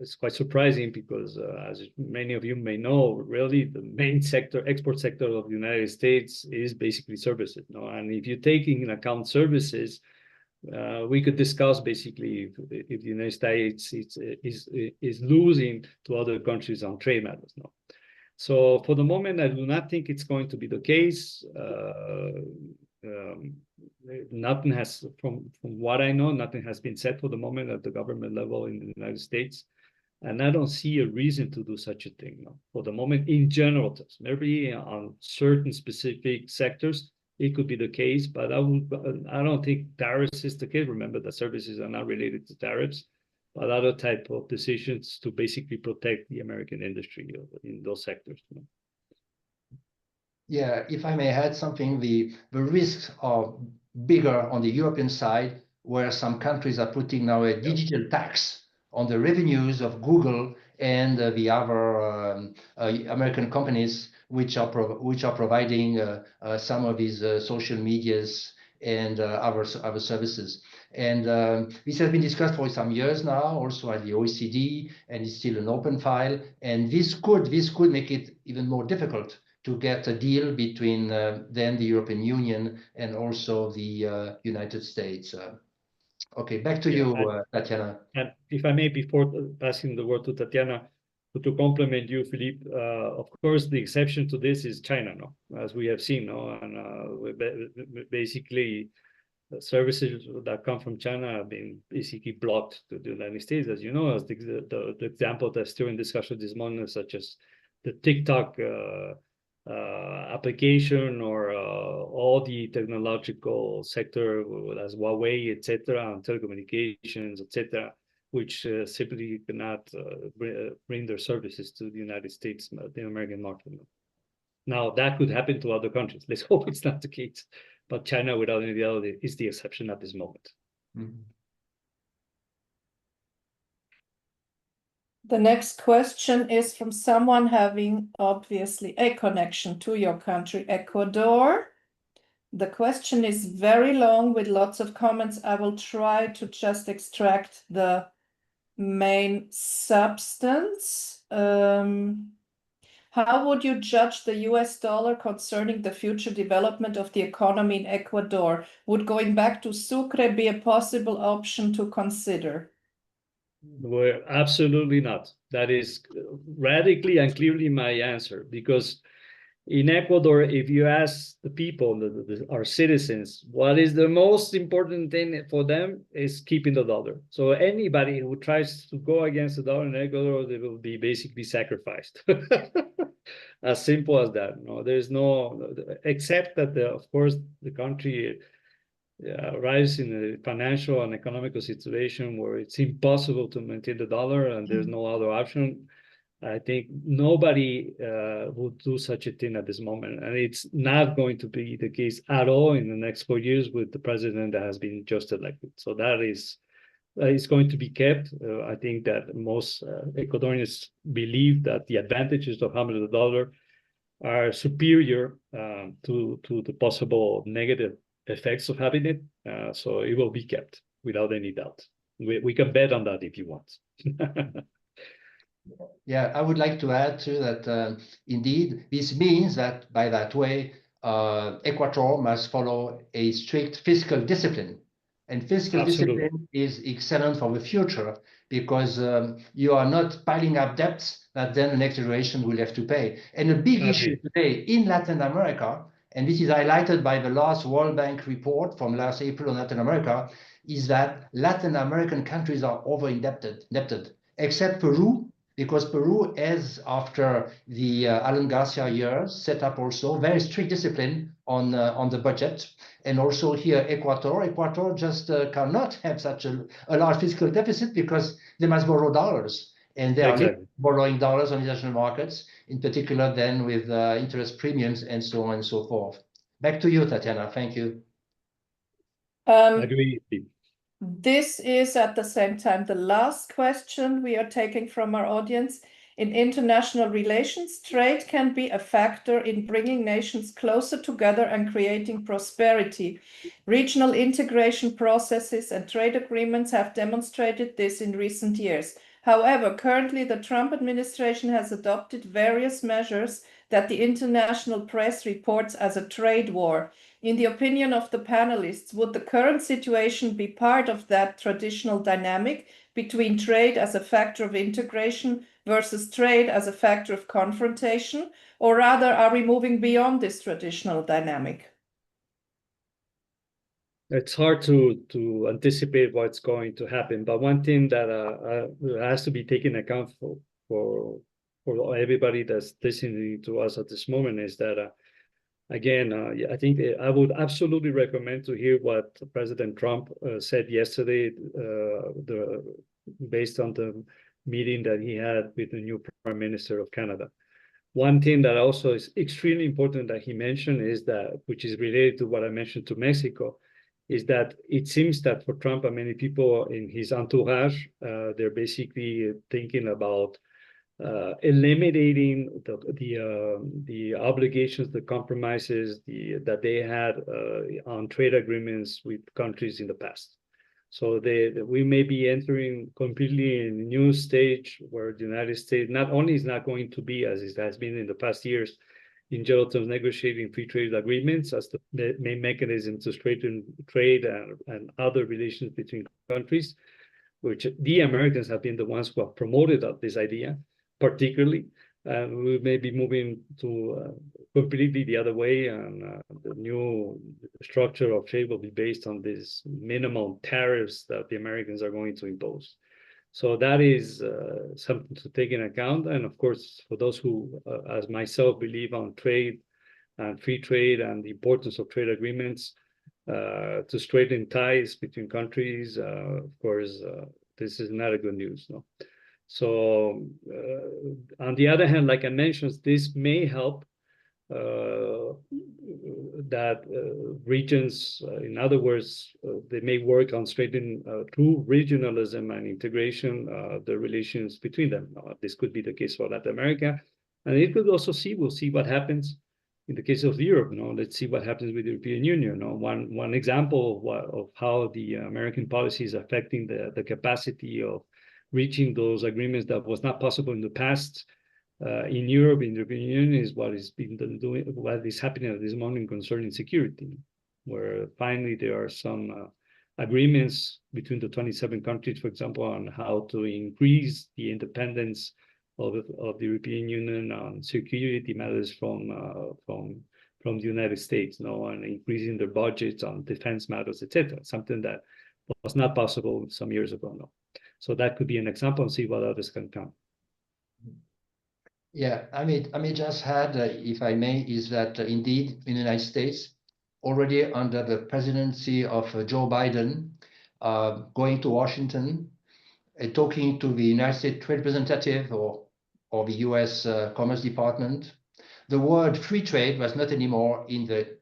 it's quite surprising, because as many of you may know, really the main sector, export sector of the United States is basically services. No, and if you take in account services, we could discuss basically if the United States is losing to other countries on trade matters. No, so for the moment, I do not think it's going to be the case. Nothing has, from what I know, nothing has been said for the moment at the government level in the United States. And I don't see a reason to do such a thing. No. For the moment, in general terms, maybe on certain specific sectors, it could be the case, but I don't think tariffs is the case. Remember that services are not related to tariffs, but other type of decisions to basically protect the American industry in those sectors. No. Yeah, if I may add something, the risks are bigger on the European side, where some countries are putting now a digital tax on the revenues of Google and the other American companies which are providing some of these social medias and other services. And this has been discussed for some years now, also at the OECD, and it's still an open file. And this could make it even more difficult to get a deal between then the European Union and also the United States. Okay, back to you, Tatiana. And if I may, before passing the word to Tatiana, to complement you, Philippe, of course, the exception to this is China, no, as we have seen, no, and basically services that come from China have been basically blocked to the United States, as you know, as the example that's still in discussion this morning, such as the TikTok application, or all the technological sector as Huawei, etc., and telecommunications, etc., which simply cannot bring their services to the United States, the American market. Now, that could happen to other countries. Let's hope it's not the case. But China, without any doubt, is the exception at this moment. Mm-hmm. The next question is from someone having obviously a connection to your country, Ecuador. The question is very long with lots of comments. I will try to just extract the main substance. How would you judge the US dollar concerning the future development of the economy in Ecuador? Would going back to Sucre be a possible option to consider? Well, absolutely not. That is radically and clearly my answer, because in Ecuador, if you ask the people, our citizens, what is the most important thing for them is keeping the dollar. So anybody who tries to go against the dollar in Ecuador, they will be basically sacrificed. As simple as that. No, there's no, except that of course the country arrives in a financial and economical situation where it's impossible to maintain the dollar and there's no other option, I think nobody would do such a thing at this moment. And it's not going to be the case at all in the next 4 years with the president that has been just elected. So that is going to be kept. I think that most Ecuadorians believe that the advantages of having the dollar are superior to the possible negative effects of having it. So it will be kept without any doubt. We can bet on that if you want. Yeah, I would like to add too that indeed this means that by that way, Ecuador must follow a strict fiscal discipline. And fiscal Absolutely. discipline is excellent for the future because you are not piling up debts that then the next generation will have to pay. And a big issue today in Latin America, and this is highlighted by the last World Bank report from last April on Latin America, is that Latin American countries are over-indebted, except Peru, because Peru has, after the Alan Garcia years, set up also very strict discipline on the budget. And also here, Ecuador just cannot have such a large fiscal deficit because they must borrow dollars. And they are borrowing dollars on international markets, in particular then with interest premiums and so on and so forth. Back to you, Tatiana. Thank you. Agree. This is at the same time the last question we are taking from our audience. In international relations, trade can be a factor in bringing nations closer together and creating prosperity. Regional integration processes and trade agreements have demonstrated this in recent years. However, currently the Trump administration has adopted various measures that the international press reports as a trade war. In the opinion of the panelists, would the current situation be part of that traditional dynamic between trade as a factor of integration versus trade as a factor of confrontation, or rather are we moving beyond this traditional dynamic? It's hard to anticipate what's going to happen, but one thing that has to be taken account for everybody that's listening to us at this moment is that again, I think I would absolutely recommend to hear what President Trump said yesterday, based on the meeting that he had with the new Prime Minister of Canada. One thing that also is extremely important that he mentioned is that, which is related to what I mentioned to Mexico, is that it seems that for Trump and many people in his entourage, they're basically thinking about eliminating the obligations, the compromises that they had on trade agreements with countries in the past. So we may be entering completely a new stage where the United States not only is not going to be, as it has been in the past years, in general terms negotiating free trade agreements as the main mechanism to straighten trade and other relations between countries, which the Americans have been the ones who have promoted this idea, particularly. We may be moving to completely the other way, and the new structure of trade will be based on these minimum tariffs that the Americans are going to impose. So that is something to take into account. And of course, for those who, as myself, believe on trade and free trade and the importance of trade agreements to straighten ties between countries, of course, this is not a good news. No. So on the other hand, like I mentioned, this may help that regions, in other words, they may work on straightening through regionalism and integration the relations between them. This could be the case for Latin America, and it could also we'll see what happens in the case of Europe. Let's see what happens with the European Union. One example of how the American policy is affecting the capacity of reaching those agreements that was not possible in the past in Europe, in the European Union, is what is happening at this moment concerning security, where finally there are some agreements between the 27 countries, for example, on how to increase the independence of the European Union on security matters from the United States, and increasing their budgets on defense matters, etc. Something that was not possible some years ago. So that could be an example, and see what others can come. Yeah, I mean, just add, if I may, is that indeed in the United States, already under the presidency of Joe Biden, going to Washington, talking to the United States Trade Representative or the US Commerce Department. The word free trade was not anymore in the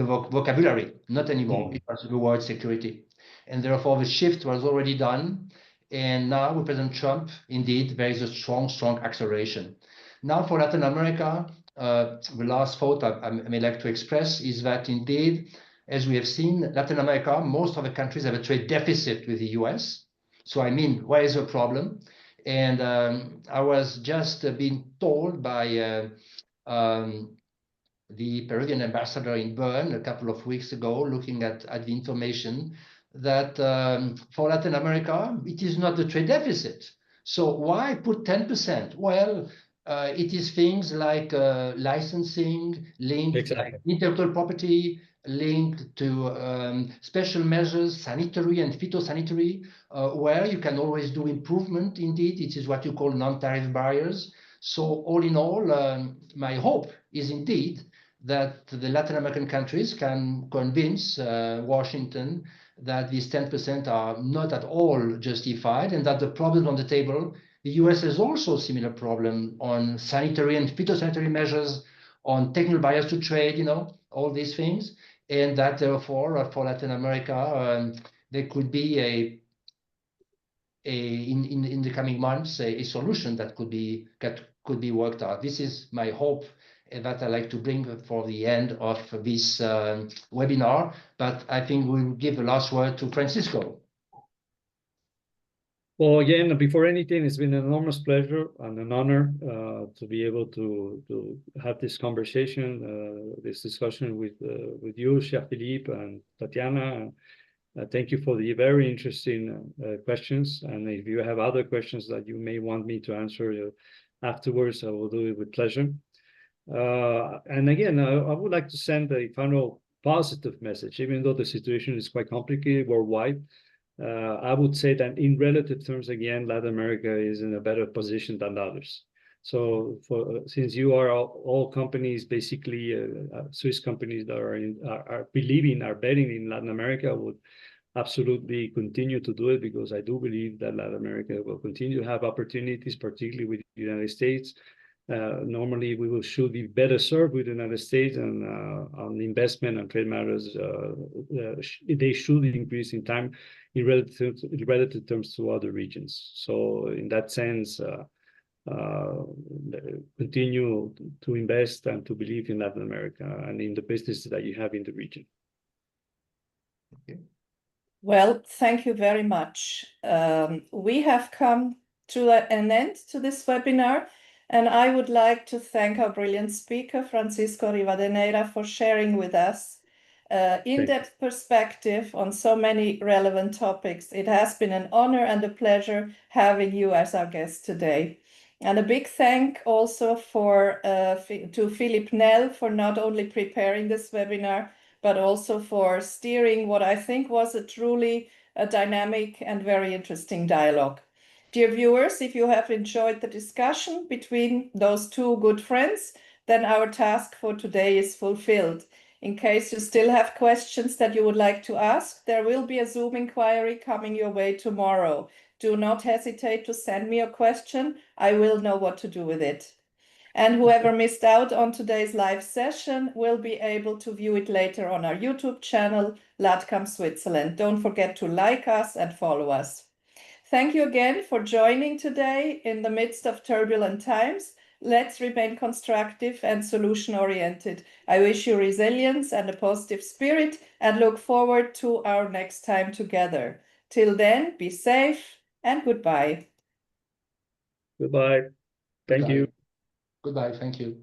vocabulary, not anymore. It was the word security. And therefore the shift was already done. And now with President Trump, indeed, there is a strong acceleration. Now for Latin America, the last thought I may like to express is that indeed, as we have seen, Latin America, most of the countries have a trade deficit with the US. So I mean, where is the problem? And I was just being told by the Peruvian ambassador in Bern a couple of weeks ago, looking at the information, that for Latin America, it is not the trade deficit. So why put 10%? Well, it is things like licensing, linked like intellectual property, linked to special measures, sanitary and phytosanitary, where you can always do improvement. Indeed, it is what you call non-tariff barriers. So all in all, my hope is indeed that the Latin American countries can convince Washington that these 10% are not at all justified, and that the problem on the table, the US has also a similar problem on sanitary and phytosanitary measures, on technical barriers to trade, you know, all these things, and that therefore for Latin America, there could be in the coming months a solution that could be worked out. This is my hope that I like to bring for the end of this webinar. But I think we'll give the last word to Francisco. Well, again, before anything, it's been an enormous pleasure and an honor to be able to have this conversation, this discussion with you, Cher Philippe and Tatiana. Thank you for the very interesting questions. And if you have other questions that you may want me to answer afterwards, I will do it with pleasure. And again, I would like to send a final positive message, even though the situation is quite complicated worldwide. I would say that in relative terms, again, Latin America is in a better position than others. So since you are all companies, basically Swiss companies that are betting in Latin America, would absolutely continue to do it, because I do believe that Latin America will continue to have opportunities, particularly with the United States. Normally, should be better served with the United States, and on investment and trade matters, they should increase in time in relative terms to other regions. So in that sense, continue to invest and to believe in Latin America and in the businesses that you have in the region. Okay. Well, thank you very much. We have come to an end to this webinar, and I would like to thank our brilliant speaker, Francisco Rivadeneira, for sharing with us in-depth perspective on so many relevant topics. It has been an honor and a pleasure having you as our guest today. And a big thank also to Philippe Nel for not only preparing this webinar, but also for steering what I think was a truly dynamic and very interesting dialogue. Dear viewers, if you have enjoyed the discussion between those two good friends, then our task for today is fulfilled. In case you still have questions that you would like to ask, there will be a Zoom inquiry coming your way tomorrow. Do not hesitate to send me a question. I will know what to do with it. And whoever missed out on today's live session will be able to view it later on our YouTube channel, LATCAM Switzerland. Don't forget to like us and follow us. Thank you again for joining today in the midst of turbulent times. Let's remain constructive and solution-oriented. I wish you resilience and a positive spirit, and look forward to our next time together. Till then, be safe and goodbye. Goodbye. Thank you. Goodbye. Thank you.